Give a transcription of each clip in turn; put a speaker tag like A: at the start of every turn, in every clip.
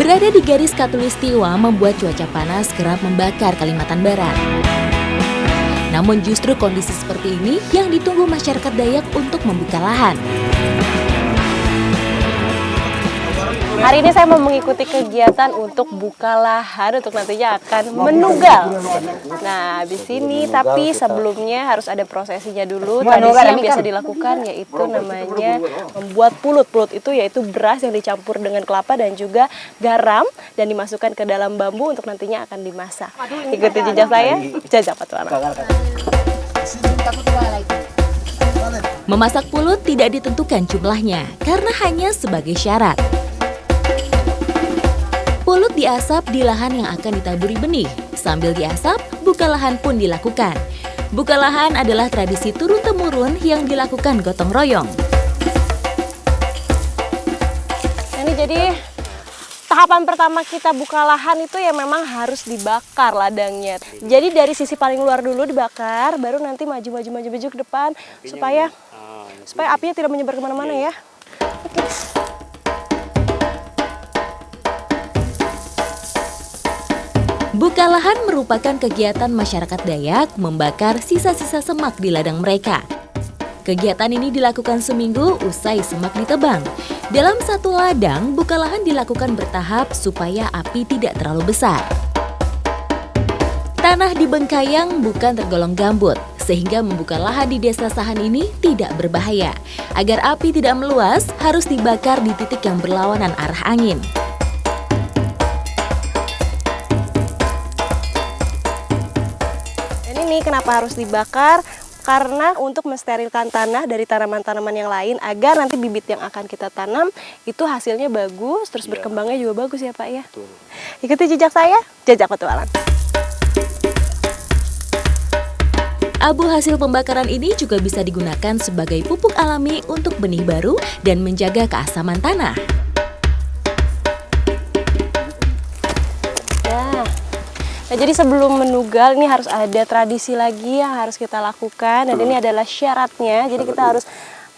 A: Berada di garis khatulistiwa membuat cuaca panas kerap membakar Kalimantan Barat. Namun justru kondisi seperti ini yang ditunggu masyarakat Dayak untuk membuka lahan.
B: Hari ini saya mau mengikuti kegiatan untuk buka lahan untuk nantinya akan menugal. Nah, di sini tapi sebelumnya harus ada prosesinya dulu. Tradisi yang biasa dilakukan yaitu namanya membuat pulut. Pulut itu yaitu beras yang dicampur dengan kelapa dan juga garam dan dimasukkan ke dalam bambu untuk nantinya akan dimasak. Ikuti jejak saya, Jajak Petualang.
A: Memasak pulut tidak ditentukan jumlahnya karena hanya sebagai syarat. Pulut diasap di lahan yang akan ditaburi benih. Sambil diasap, buka lahan pun dilakukan. Buka lahan adalah tradisi turun-temurun yang dilakukan gotong royong.
B: Ini jadi tahapan pertama kita buka lahan itu ya memang harus dibakar ladangnya. Jadi dari sisi paling luar dulu dibakar, baru nanti maju ke depan supaya apinya tidak menyebar kemana-mana ya. Oke.
A: Buka lahan merupakan kegiatan masyarakat Dayak membakar sisa-sisa semak di ladang mereka. Kegiatan ini dilakukan seminggu usai semak ditebang. Dalam satu ladang, buka lahan dilakukan bertahap supaya api tidak terlalu besar. Tanah di Bengkayang bukan tergolong gambut, sehingga membuka lahan di Desa Sahan ini tidak berbahaya. Agar api tidak meluas, harus dibakar di titik yang berlawanan arah angin.
B: Ini kenapa harus dibakar? Karena untuk mensterilkan tanah dari tanaman-tanaman yang lain agar nanti bibit yang akan kita tanam itu hasilnya bagus, terus berkembangnya juga bagus ya Pak ya. Betul. Ikuti jejak saya, Jajak Petualang.
A: Abu hasil pembakaran ini juga bisa digunakan sebagai pupuk alami untuk benih baru dan menjaga keasaman tanah.
B: Nah, jadi sebelum menugal ini harus ada tradisi lagi yang harus kita lakukan dan ini adalah syaratnya. Jadi kita harus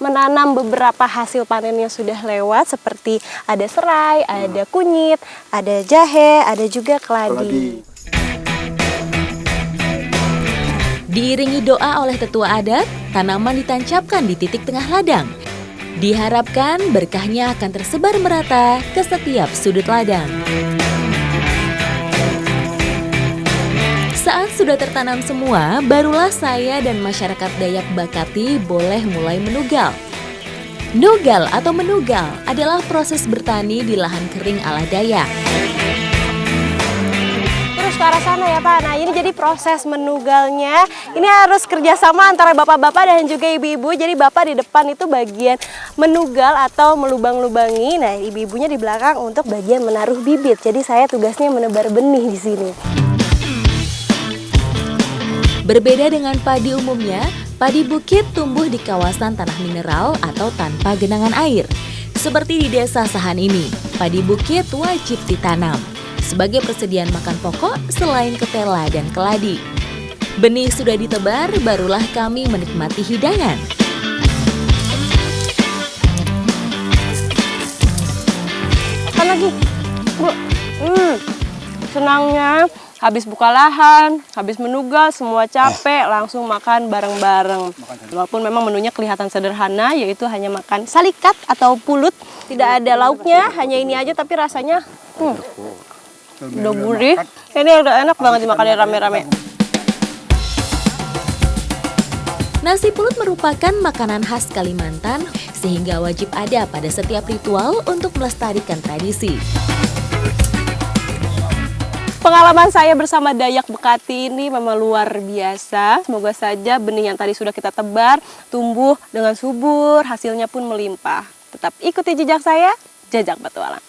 B: menanam beberapa hasil panen yang sudah lewat seperti ada serai, ada kunyit, ada jahe, ada juga keladi.
A: Diiringi doa oleh tetua adat, tanaman ditancapkan di titik tengah ladang. Diharapkan berkahnya akan tersebar merata ke setiap sudut ladang. Saat sudah tertanam semua, barulah saya dan masyarakat Dayak Bakati boleh mulai menugal. Nugal atau menugal adalah proses bertani di lahan kering ala Dayak.
B: Terus ke arah sana ya Pak. Nah ini jadi proses menugalnya. Ini harus kerjasama antara bapak-bapak dan juga ibu-ibu. Jadi bapak di depan itu bagian menugal atau melubang-lubangi. Nah ibu-ibunya di belakang untuk bagian menaruh bibit. Jadi saya tugasnya menebar benih di sini.
A: Berbeda dengan padi umumnya, padi bukit tumbuh di kawasan tanah mineral atau tanpa genangan air. Seperti di Desa Sahan ini, padi bukit wajib ditanam sebagai persediaan makan pokok selain ketela dan keladi. Benih sudah ditebar, barulah kami menikmati hidangan.
B: Makan lagi, Bu. Senangnya. Habis buka lahan, habis menugal, semua capek, langsung makan bareng-bareng. Walaupun memang menunya kelihatan sederhana, yaitu hanya makan salikat atau pulut. Tidak ada lauknya, hanya ini aja tapi rasanya udah gurih. Ini udah enak banget dimakan rame-rame.
A: Nasi pulut merupakan makanan khas Kalimantan, sehingga wajib ada pada setiap ritual untuk melestarikan tradisi.
B: Pengalaman saya bersama Dayak Bekati ini memang luar biasa. Semoga saja benih yang tadi sudah kita tebar tumbuh dengan subur, hasilnya pun melimpah. Tetap ikuti jejak saya, Jajak Petualang.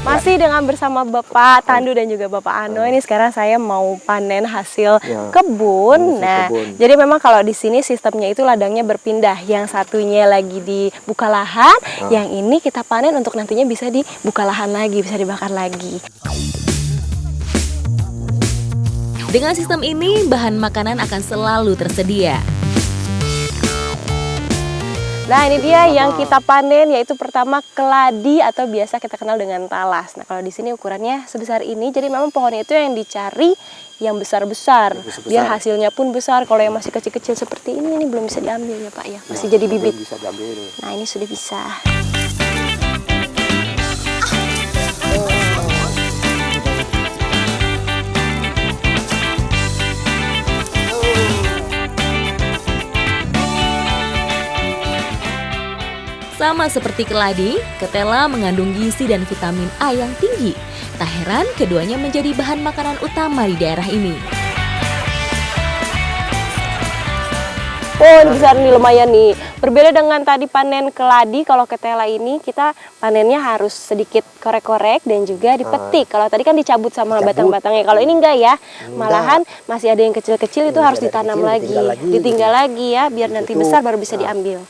B: Masih dengan bersama Bapak Tandu dan juga Bapak Ano. Ini sekarang saya mau panen hasil kebun. Nah, jadi memang kalau di sini sistemnya itu ladangnya berpindah. Yang satunya lagi dibuka lahan, yang ini kita panen untuk nantinya bisa dibuka lahan lagi, bisa dibakar lagi.
A: Dengan sistem ini, bahan makanan akan selalu tersedia.
B: Nah, ini dia yang kita panen, yaitu pertama keladi atau biasa kita kenal dengan talas. Nah, kalau di sini ukurannya sebesar ini, jadi memang pohonnya itu yang dicari yang besar-besar, biar hasilnya pun besar. Kalau yang masih kecil-kecil seperti ini belum bisa diambil ya Pak ya, masih jadi bibit.
C: Bisa diambil.
B: Nah, ini sudah bisa.
A: Sama seperti keladi, ketela mengandung gizi dan vitamin A yang tinggi. Tak heran keduanya menjadi bahan makanan utama di daerah ini.
B: Oh, ini besar nih, lumayan nih. Berbeda dengan tadi panen keladi, kalau ketela ini kita panennya harus sedikit korek-korek dan juga dipetik. Kalau tadi kan dicabut sama batang-batangnya. Kalau ini enggak ya, malahan masih ada yang kecil-kecil itu harus ditanam lagi. Ditinggal lagi ya, biar nanti besar baru bisa diambil.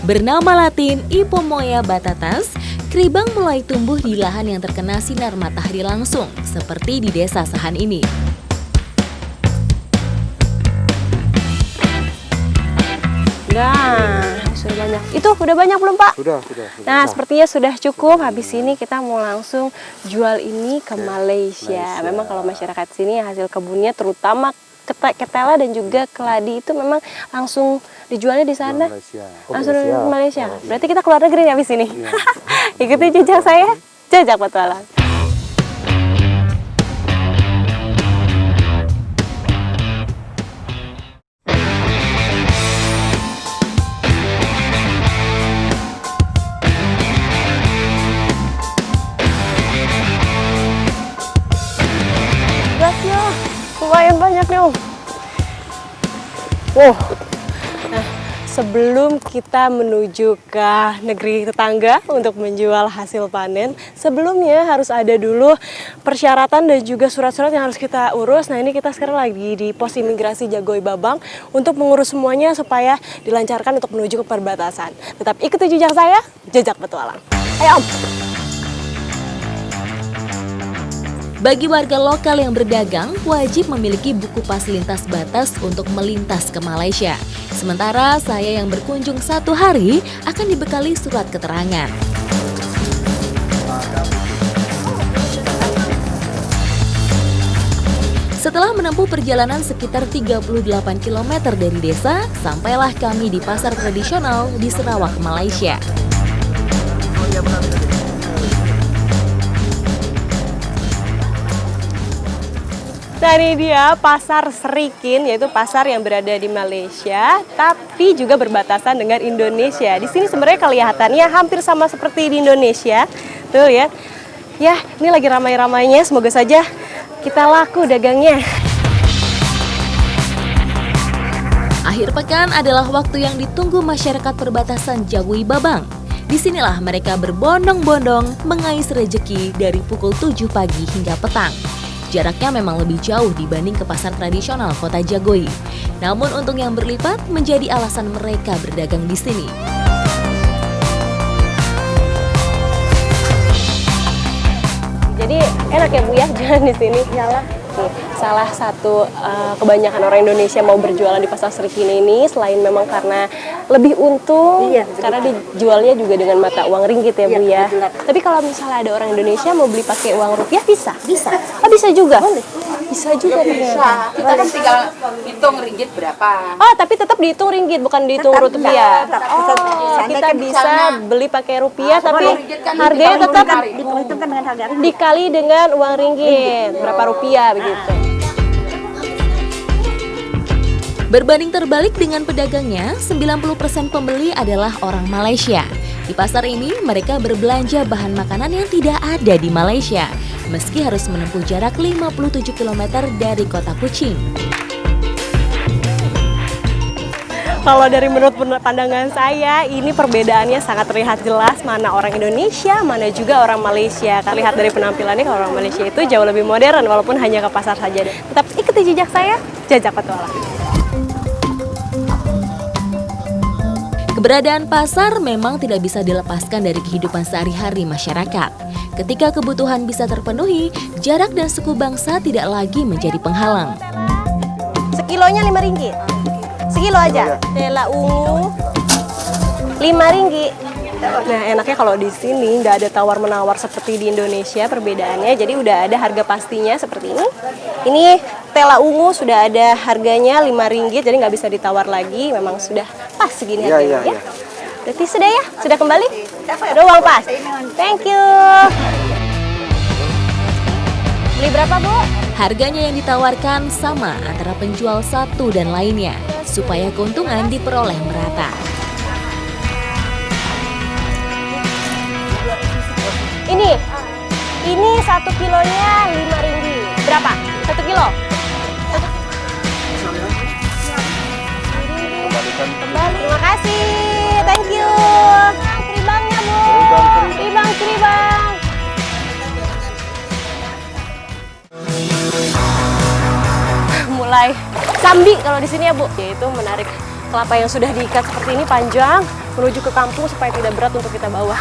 A: Bernama latin Ipomoea batatas, keribang mulai tumbuh di lahan yang terkena sinar matahari langsung, seperti di desa Sahan ini.
B: Nah, sudah banyak. Itu udah banyak belum Pak?
C: Sudah.
B: Nah, sepertinya sudah cukup. Habis ini kita mau langsung jual ini ke Malaysia. Memang kalau masyarakat sini hasil kebunnya terutama ketela dan juga keladi itu memang langsung dijualnya di sana. Langsung ke Malaysia. Berarti kita keluar negeri nih habis ini. Ikuti jejak saya, Jejak Petualang. Gasnya lumayan banyak nih Om. Wow. Nah, sebelum kita menuju ke negeri tetangga untuk menjual hasil panen, sebelumnya harus ada dulu persyaratan dan juga surat-surat yang harus kita urus. Nah, ini kita sekarang lagi di pos imigrasi Jagoi Babang untuk mengurus semuanya supaya dilancarkan untuk menuju ke perbatasan. Tetap ikuti jejak saya, Jejak Petualang. Ayo Om.
A: Bagi warga lokal yang berdagang, wajib memiliki buku pas lintas batas untuk melintas ke Malaysia. Sementara saya yang berkunjung 1 hari akan dibekali surat keterangan. Setelah menempuh perjalanan sekitar 38 km dari desa, sampailah kami di pasar tradisional di Sarawak, Malaysia.
B: Nah, ini dia Pasar Serikin, yaitu pasar yang berada di Malaysia, tapi juga berbatasan dengan Indonesia. Di sini sebenarnya kelihatannya hampir sama seperti di Indonesia. Tuh ya. Ya, ini lagi ramai-ramainya, semoga saja kita laku dagangnya.
A: Akhir pekan adalah waktu yang ditunggu masyarakat perbatasan Jagoi Babang. Disinilah mereka berbondong-bondong mengais rejeki dari pukul 7 pagi hingga petang. Jaraknya memang lebih jauh dibanding ke pasar tradisional kota Jagoi. Namun untung yang berlipat menjadi alasan mereka berdagang di sini.
B: Jadi enak ya Bu ya jualan di sini? Iyalah. Salah satu kebanyakan orang Indonesia mau berjualan di pasar Serikin ini selain memang karena lebih untung, karena dijualnya juga dengan mata uang ringgit ya Bu ya. Tapi kalau misalnya ada orang Indonesia mau beli pakai uang rupiah bisa? Bisa. Oh, bisa juga? Boleh. Bisa juga ternyata.
D: Kita kan tinggal hitung ringgit berapa.
B: Oh, tapi tetap dihitung ringgit bukan dihitung rupiah. Oh, kita bisa beli pakai rupiah tapi harganya tetap dikali dengan uang ringgit. Berapa rupiah begitu.
A: Berbanding terbalik dengan pedagangnya, 90% pembeli adalah orang Malaysia. Di pasar ini, mereka berbelanja bahan makanan yang tidak ada di Malaysia, meski harus menempuh jarak 57 km dari kota Kuching.
B: Kalau dari menurut pandangan saya, ini perbedaannya sangat terlihat jelas mana orang Indonesia, mana juga orang Malaysia. Terlihat dari penampilannya kalau orang Malaysia itu jauh lebih modern walaupun hanya ke pasar saja. Tetap ikuti jejak saya, Jajak Petualang.
A: Keberadaan pasar memang tidak bisa dilepaskan dari kehidupan sehari-hari masyarakat. Ketika kebutuhan bisa terpenuhi, jarak dan suku bangsa tidak lagi menjadi penghalang.
B: Sekilonya RM5. Sekilo aja. Tela ungu RM5. Nah, enaknya kalau di sini nggak ada tawar-menawar seperti di Indonesia perbedaannya. Jadi udah ada harga pastinya seperti ini. Ini tela ungu sudah ada harganya RM5, jadi nggak bisa ditawar lagi. Memang sudah pas segini harganya ya. Berarti sudah ya? Sudah kembali? Udah uang pas? Thank you. Beli berapa, Bu?
A: Harganya yang ditawarkan sama antara penjual satu dan lainnya, supaya keuntungan diperoleh merata.
B: Ini 1 kilonya RM5. Berapa? 1 kilo? Kembali. Terima kasih. Thank you. Keribangnya, Bu. Keribang. Mulai sambi kalau di sini ya, Bu. Yaitu menarik kelapa yang sudah diikat seperti ini panjang menuju ke kampung supaya tidak berat untuk kita bawa.